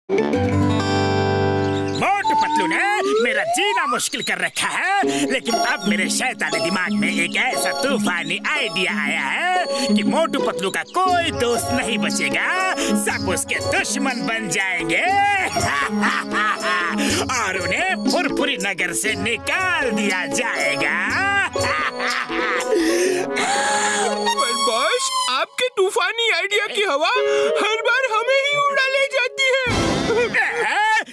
मोटू पतलू ने मेरा जीना मुश्किल कर रखा है, लेकिन अब मेरे शैतानी दिमाग में एक ऐसा तूफानी आइडिया आया है कि मोटू पतलू का कोई दोस्त नहीं बचेगा, सब उसके दुश्मन बन जाएंगे और उन्हें फुरफुरी नगर से निकाल दिया जाएगा। पर बॉस, आपके तूफानी आइडिया की हवा हर बार हमें ही उड़ा ले जाती है।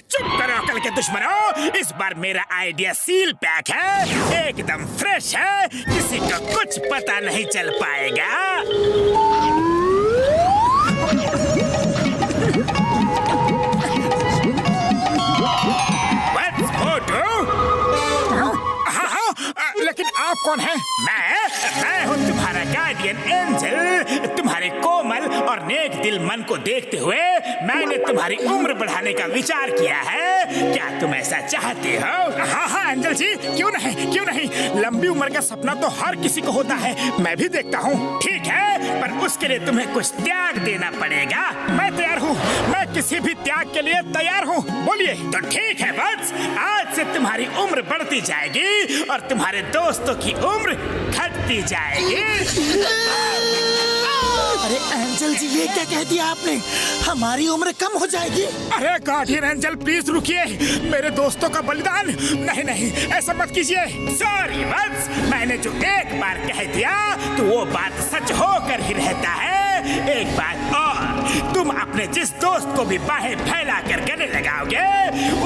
चुप करो अकल के दुश्मनों, इस बार मेरा आइडिया सील पैक है, एकदम फ्रेश है, किसी को कुछ पता नहीं चल पाएगा। लेकिन आप कौन हैं? मैं हूँ तुम्हारा गार्डियन एंजल। तुम्हारे कोमल और नेक दिल मन को देखते हुए मैंने तुम्हारी उम्र बढ़ाने का विचार किया है। क्या तुम ऐसा चाहते हो? हाँ एंजल जी, क्यों नहीं। लंबी उम्र का सपना तो हर किसी को होता है, मैं भी देखता हूँ। ठीक है, पर उसके लिए तुम्हें कुछ त्याग देना पड़ेगा। मैं तैयार हूँ, मैं किसी भी त्याग के लिए तैयार हूँ। बोलिए। तो ठीक है बस, आज से तुम्हारी उम्र बढ़ती जाएगी और तुम्हारे दोस्तों की उम्र घटती जाएगी। अरे एंजल जी, ये क्या कह दिया आपने? हमारी उम्र कम हो जाएगी? अरे गार्डियन एंजल प्लीज रुकिए, मेरे दोस्तों का बलिदान नहीं, ऐसा मत कीजिए। सॉरी बस, मैंने जो एक बार कह दिया तो वो बात सच होकर ही रहता है। एक बात और, तुम अपने जिस दोस्त को भी बाहें फैला कर गले लगाओगे,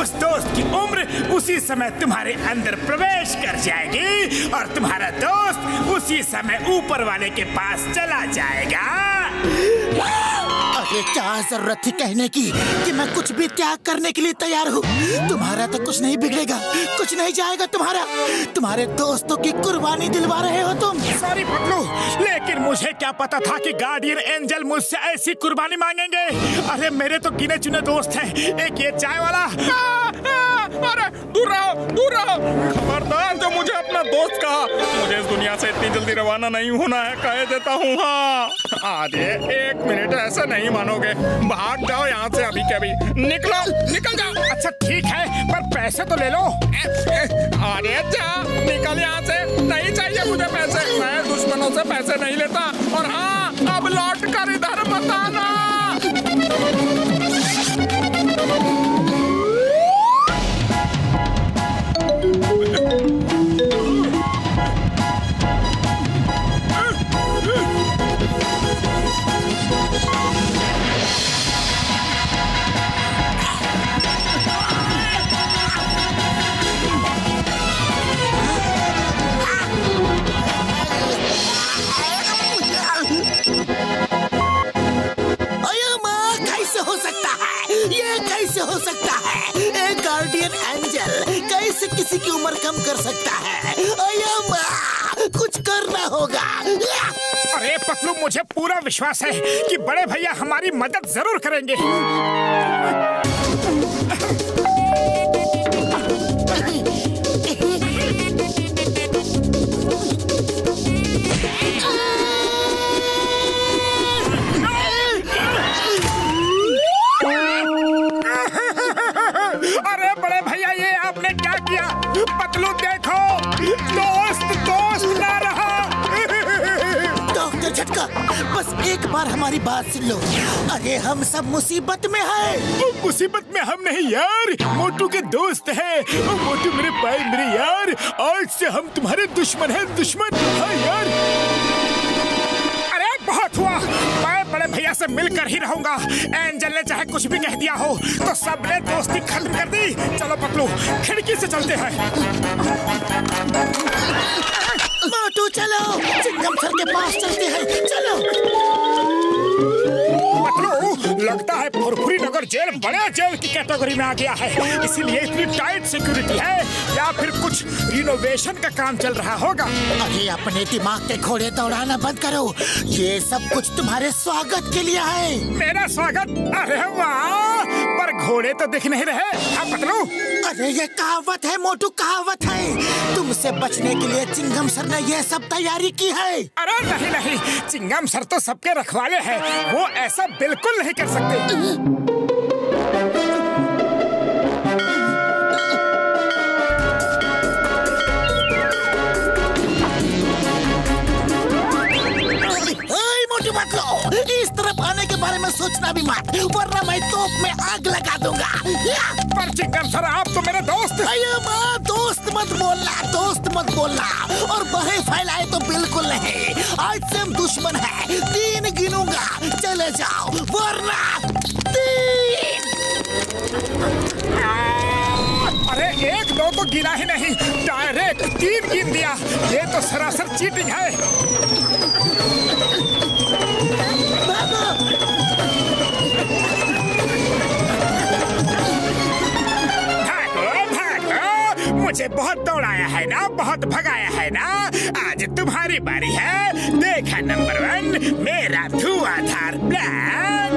उस दोस्त की उम्र उसी समय तुम्हारे अंदर प्रवेश कर जाएगी और तुम्हारा दोस्त उसी समय ऊपर वाले के पास चला जाएगा। अरे क्या जरूरत थी कहने की कि मैं कुछ भी त्याग करने के लिए तैयार हूँ। तुम्हारा तो कुछ नहीं बिगड़ेगा, कुछ नहीं जाएगा तुम्हारे दोस्तों की कुर्बानी दिलवा रहे हो तुम। सॉरी पतलू, लेकिन मुझे क्या पता था कि गार्डियन एंजल मुझसे ऐसी कुर्बानी मांगेंगे। अरे मेरे तो गिने चुने दोस्त हैं, एक ये चाय वाला। अरे दूर रहो। खबरदार जो मुझे अपना दोस्त कहा, मुझे इस दुनिया से इतनी जल्दी रवाना नहीं होना है, कह देता हूँ। हाँ अरे 1 मिनट, ऐसे नहीं मानोगे, भाग जाओ यहाँ से अभी के अभी। निकल जाओ। अच्छा ठीक है, पर पैसे तो ले लो। अरे जा, निकल यहाँ से, नहीं चाहिए मुझे पैसे, मैं दुश्मनों से पैसे नहीं लेता। और हाँ, अब लौट कर इधर मत आना। हो सकता है? एक गार्डियन एंजल कैसे किसी की उम्र कम कर सकता है? कुछ करना होगा। अरे पतलू, मुझे पूरा विश्वास है कि बड़े भैया हमारी मदद जरूर करेंगे। अरे बड़े भैया, ये आपने क्या किया? पतलू देखो, दोस्त ना रहा। डॉक्टर झटका, बस एक बार हमारी बात सुन लो। अरे हम सब मुसीबत में हैं। मुसीबत में हम नहीं यार, मोटू के दोस्त हैं। मोटू मेरे भाई, मेरे यार, आज से हम तुम्हारे दुश्मन हैं, दुश्मन। हाँ यार, अरे बहुत हुआ, मैं बड़े भैया से मिलकर ही रहूंगा। एंजल ने चाहे कुछ भी कह दिया हो, तो सबने दोस्ती खत्म कर दी। चलो पतलू, खिड़की से चलते हैं। मोटू चलो, चिंगम सर के पास चलते हैं, चलो। पतलू, लगता है फुरफुरी नगर जेल बड़े जेल की कैटेगरी में आ गया है, इसीलिए इतनी टाइट सिक्योरिटी है, या फिर कुछ रिनोवेशन का काम चल रहा होगा। अरे अपने दिमाग के घोड़े दौड़ाना बंद करो, ये सब कुछ तुम्हारे स्वागत के लिए है। मेरा स्वागत? अरे वाह, पर घोड़े तो दिख नहीं रहे। हाँ पतलू, अरे ये कहावत है मोटू, कहावत है। तुमसे बचने के लिए चिंगम सर ने ये सब तैयारी की है। अरे नहीं, चिंगम सर तो सबके रखवाले हैं, वो ऐसा बिल्कुल नहीं कर सकते। देख लो, इस तरफ आने के बारे में सोचना भी मत, वरना मैं तोप में आग लगा दूंगा। पर चिंगम सर, आप तो मेरे दोस्त। अयो माँ, दोस्त मत बोलना, दोस्त मत बोलना, और बहे फैलाए तो बिल्कुल नहीं। आज से हम दुश्मन हैं। 3 गिनूंगा, चले जाओ, वरना 3। अरे 1 2 तो गिना ही नहीं, डायरेक्ट 3 गिन दिया। ये तो सरासर चीटिंग है। मुझे बहुत दौड़ाया है ना, बहुत भगाया है ना, आज तुम्हारी बारी है। देखा नंबर 1, मेरा धुआंधार प्लान।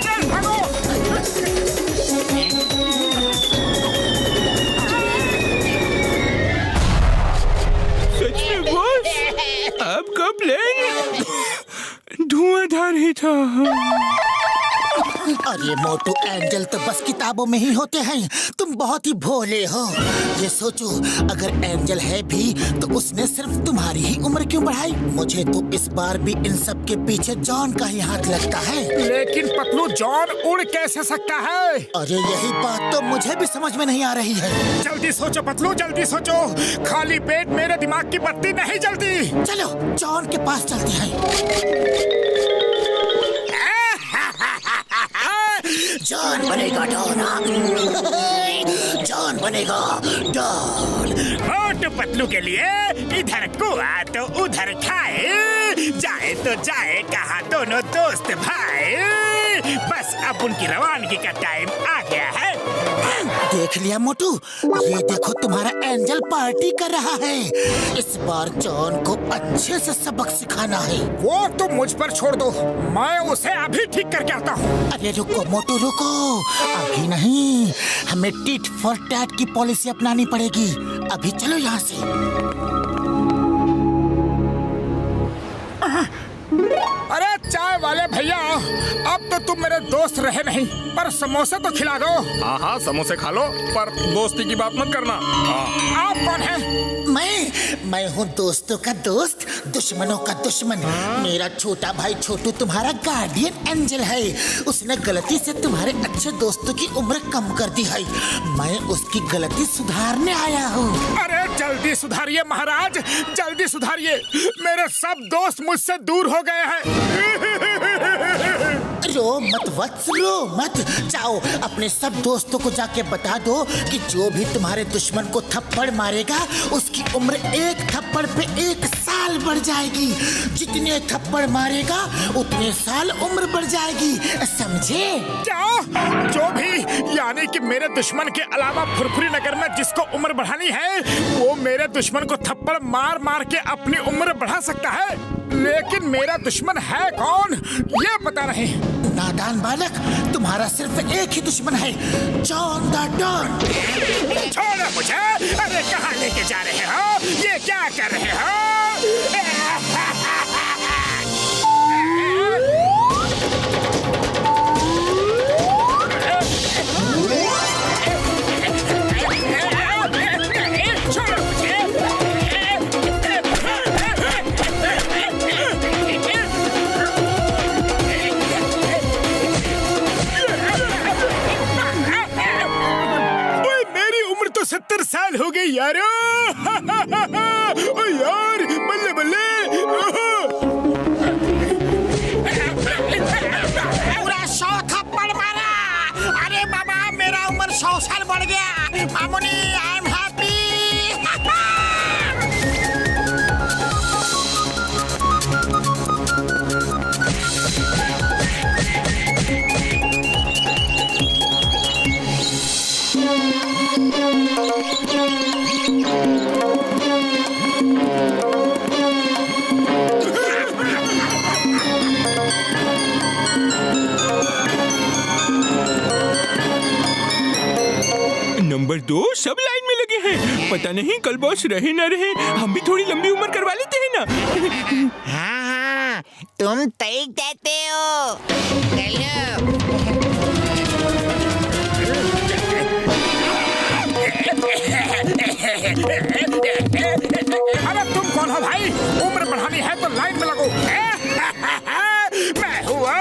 चल भागो। सच में बॉस, आपका प्लान धुआंधार ही था। अरे मोटू, एंजल तो बस किताबों में ही होते हैं, तुम बहुत ही भोले हो। ये सोचो, अगर एंजल है भी तो उसने सिर्फ तुम्हारी ही उम्र क्यों बढ़ाई? मुझे तो इस बार भी इन सब के पीछे जॉन का ही हाथ लगता है। लेकिन पतलू, जॉन उड़ कैसे सकता है? अरे यही बात तो मुझे भी समझ में नहीं आ रही है। जल्दी सोचो पतलू, जल्दी सोचो। खाली पेट मेरे दिमाग की बत्ती नहीं जलती। चलो जॉन के पास चलते हैं। जॉन बनेगा डॉन, जॉन बनेगा डॉन। मोटू पतलू के लिए इधर कुआ तो उधर खाए, जाए तो जाए कहाँ दोनों दोस्त भाई। बस अब उनकी रवानगी का टाइम आ गया है। देख लिया मोटू, ये देखो तुम्हारा एंजल पार्टी कर रहा है। इस बार जॉन को अच्छे से सबक सिखाना है। वो तो मुझ पर छोड़ दो, मैं उसे अभी ठीक करके आता हूँ। अरे रुको मोटू रुको, अभी नहीं, हमें टिट फॉर टैट की पॉलिसी अपनानी पड़ेगी। अभी चलो यहाँ से। अरे चाय वाले भैया, अब तो तुम मेरे दोस्त रहे नहीं, पर समोसे तो खिला दो। हाँ हाँ, समोसे खा लो, पर दोस्ती की बात मत करना। आप कौन हैं? मैं हूँ दोस्तों का दोस्त, दुश्मनों का दुश्मन। मेरा छोटा भाई छोटू तुम्हारा गार्डियन एंजल है। उसने गलती से तुम्हारे अच्छे दोस्तों की उम्र कम कर दी है। मैं उसकी गलती सुधारने आया हूँ। अरे जल्दी सुधारिए महाराज, जल्दी सुधारिए। मेरे सब दोस्त मुझसे दूर हो गए हैं। रो मत वत्स, रो मत। जाओ अपने सब दोस्तों को जाके बता दो कि जो भी तुम्हारे दुश्मन को थप्पड़ मारेगा उसकी उम्र 1 थप्पड़ पे 1 साल बढ़ जाएगी। जितने थप्पड़ मारेगा उतने साल उम्र बढ़ जाएगी, समझे? क्या? जो भी, यानी कि मेरे दुश्मन के अलावा फुरफुरी नगर में जिसको उम्र बढ़ानी है वो मेरे दुश्मन को थप्पड़ मार मार के अपनी उम्र बढ़ा सकता है। लेकिन मेरा दुश्मन है कौन, ये पता नहीं। नादान बालक, तुम्हारा सिर्फ एक ही दुश्मन है, जॉन द डॉन। छोड़ो मुझे। अरे कहाँ लेके जा रहे हो? ये क्या कर रहे हो? हो गई यारो। ओ यार, बल्ले बल्ले। पूरा 100 थप्पड़ मारा। अरे बाबा, मेरा उम्र 100 साल बढ़ गया। Mamuni, I am happy. Number 2 सब लाइन में लगे हैं। पता नहीं कल बॉस रहे न रहे, हम भी थोड़ी लंबी उम्र करवा लेते हैं ना। हाँ, तुम ठीक कहते हो। अरे तुम नहीं, उम्र बढ़ानी है तो लाइन में लगो। मैं हुआ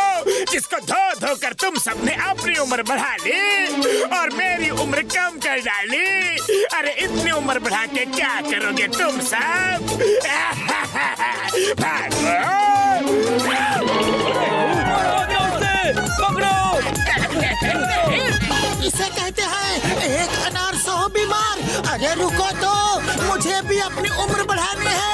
जिसको धो धो कर तुम सबने अपनी उम्र बढ़ा ली और मेरी उम्र कम कर डाली। अरे इतनी उम्र बढ़ा के क्या करोगे तुम सब? इसे कहते हैं एक अनार 100 बीमार। अरे रुको तो, मुझे भी अपनी उम्र बढ़ानी है।